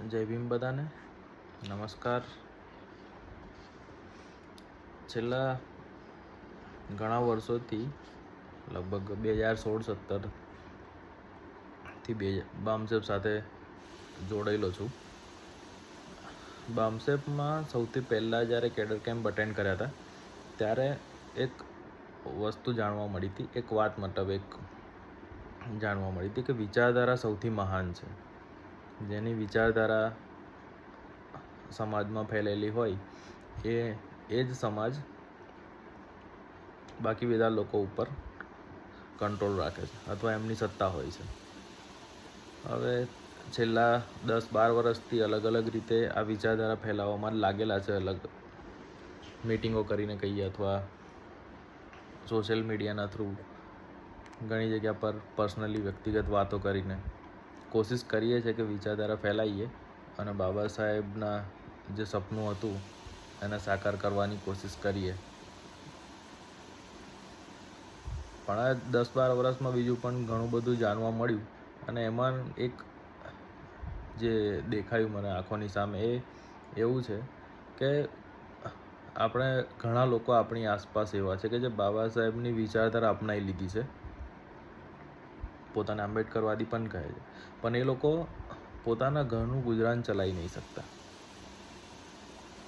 જય ભીમ બધાને. નમસ્કાર. છેલ્લા ઘણા વર્ષોથી લગભગ 2016-17થી બામસેપ સાથે જોડાયેલો છું. બામસેપમાં સૌથી પહેલાં જ્યારે કેડર કેમ્પ અટેન્ડ કર્યા હતા ત્યારે એક વસ્તુ જાણવા મળી હતી, એક વાત જાણવા મળી હતી કે વિચારધારા સૌથી મહાન છે. જેની વિચારધારા સમાજમાં ફેલેલી હોય એ જ સમાજ બાકી બધા લોકો ઉપર કંટ્રોલ રાખે છે અથવા એમની સત્તા હોય છે. હવે છેલ્લા 10-12 વર્ષથી અલગ અલગ રીતે આ વિચારધારા ફેલાવવામાં લાગેલા છે. અલગ મીટિંગો કરીને કહીએ અથવા સોશિયલ મીડિયાના થ્રુ ઘણી જગ્યા પર પર્સનલી વ્યક્તિગત વાતો કરીને કોશિશ કરીએ છીએ કે વિચારધારા ફેલાવીએ અને બાબા સાહેબના જે સપનું હતું એને સાકાર કરવાની કોશિશ કરીએ. પણ આ 10-12 વર્ષમાં બીજું પણ ઘણું બધું જાણવા મળ્યું અને એમાં એક જે દેખાયું મને આંખોની સામે એ એવું છે કે આપણે ઘણા લોકો આપણી આસપાસ એવા છે કે જે બાબા સાહેબની વિચારધારા અપનાવી લીધી છે. પોતાને આંબેડકરવાદી પણ કહે છે, પણ એ લોકો પોતાના ઘરનું ગુજરાન ચલાવી નહીં શકતા.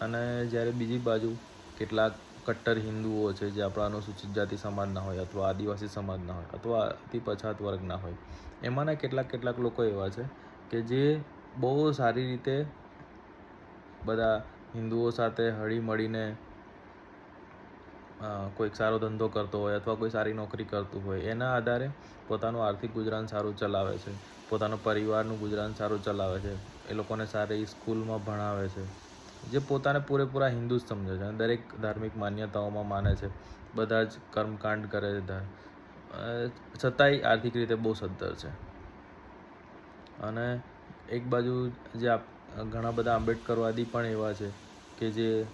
અને જ્યારે બીજી બાજુ કેટલાક કટ્ટર હિન્દુઓ છે જે આપણા અનુસૂચિત જાતિ સમાજના હોય અથવા આદિવાસી સમાજના હોય અથવા અતિ પછાત વર્ગના હોય, એમાંના કેટલાક લોકો એવા છે કે જે બહુ સારી રીતે બધા હિન્દુઓ સાથે હળી મળીને કોઈક સારો ધંધો કરતો હોય અથવા કોઈ સારી નોકરી કરતું હોય, એના આધારે પોતાનું આર્થિક ગુજરાન સારું ચલાવે છે, પોતાનો પરિવારનું ગુજરાન સારું ચલાવે છે, એ લોકોને સારી સ્કૂલમાં ભણાવે છે, જે પોતાને પૂરેપૂરા હિન્દુ જ સમજે છે અને દરેક ધાર્મિક માન્યતાઓમાં માને છે, બધા જ કર્મકાંડ કરે છે, છતાંય આર્થિક રીતે બહુ સદ્ધર છે. અને એક બાજુ જે ઘણા બધા આંબેડકરવાદી પણ એવા છે કે જે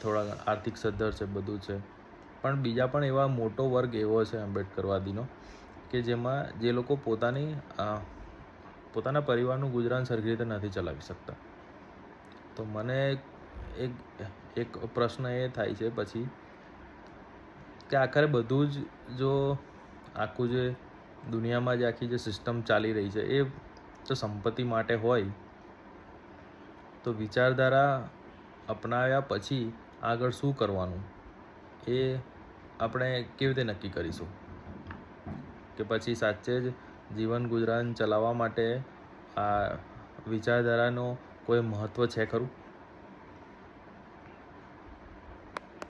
થોડા આર્થિક સદ્ધર છે, બધું છે, પણ બીજા પણ એવા મોટો વર્ગ એવો છે આંબેડકરવાદીનો કે જેમાં જે લોકો પોતાના પરિવારનું ગુજરાન સરખી રીતે નથી ચલાવી શકતા. તો મને એક પ્રશ્ન એ થાય છે પછી કે આખરે બધું જ જો આખું જે દુનિયામાં જે આખી જે સિસ્ટમ ચાલી રહી છે એ જો સંપત્તિ માટે હોય તો વિચારધારા અપનાવ્યા પછી આગળ શું કરવાનું એ આપણે કેવી રીતે નક્કી કરીશું કે પછી સાચે જ જીવન ગુજરાન ચલાવવા માટે આ વિચારધારાનો કોઈ મહત્ત્વ છે ખરું?